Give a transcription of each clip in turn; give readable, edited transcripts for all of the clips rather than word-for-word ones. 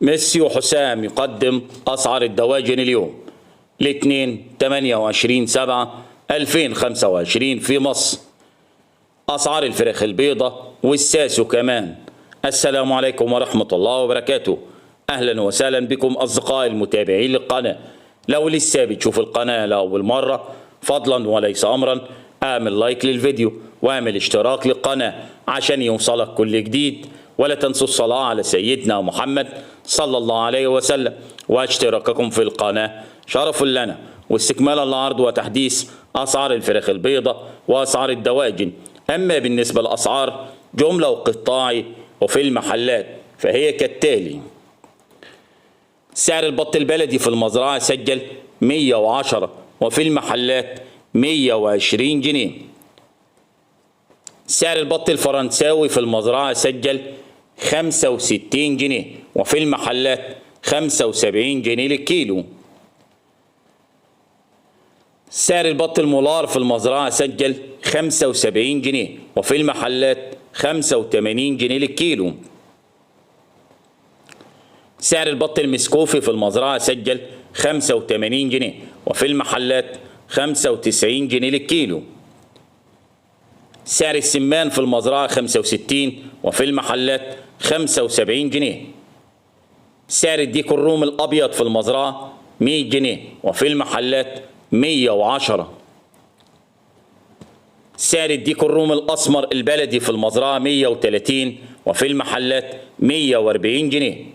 ميسيو حسام يقدم أسعار الدواجن اليوم الاثنين 28/7/2025 في مصر. أسعار الفراخ البيضة والساسو كمان. السلام عليكم ورحمة الله وبركاته. أهلا وسهلا بكم أصدقائي المتابعين للقناة. لو لسه بتشوف القناة لأول مرة فضلا وليس أمرا اعمل لايك للفيديو واعمل اشتراك للقناة عشان يوصلك كل جديد، ولا تنسوا الصلاة على سيدنا محمد صلى الله عليه وسلم، واشتراككم في القناة شرف لنا. واستكمالا لعرض وتحديث أسعار الفراخ البيضة وأسعار الدواجن. أما بالنسبة لأسعار جملة وقطاعي وفي المحلات فهي كالتالي: سعر البط البلدي في المزرعة سجل 110 وفي المحلات 120 جنيه. سعر البط الفرنساوي في المزرعة سجل 65 جنيه وفي المحلات 75 جنيه للكيلو. سعر البط المولار في المزرعة سجل 75 جنيه وفي المحلات 85 جنيه للكيلو. سعر البط المسكوفي في المزرعة سجل 85 جنيه وفي المحلات 95 جنيه للكيلو. سعر السمان في المزرعة 65 وفي المحلات 75 جنيه. سعر الديك الرومي الأبيض في المزرعة 100 جنيه وفي المحلات 110. سعر الديك الرومي الأسمر البلدي في المزرعة 130 وفي المحلات 140 جنيه.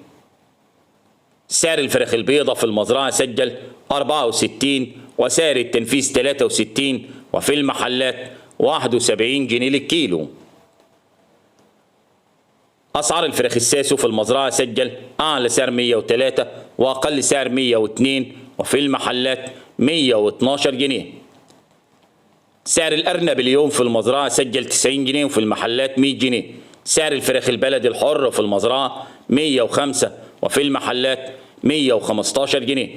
سعر الفراخ البيضة في المزرعة سجل 64 وسعر التنفيذ 63 وفي المحلات 71 جنيه للكيلو. أسعار الفراخ الساسو في المزرعة سجل أعلى سعر 103 وأقل سعر 102 وفي المحلات 112 جنيه. سعر الأرنب اليوم في المزرعة سجل 90 جنيه وفي المحلات 100 جنيه. سعر الفراخ البلدي الحر في المزرعة 105 وفي المحلات 115 جنيه.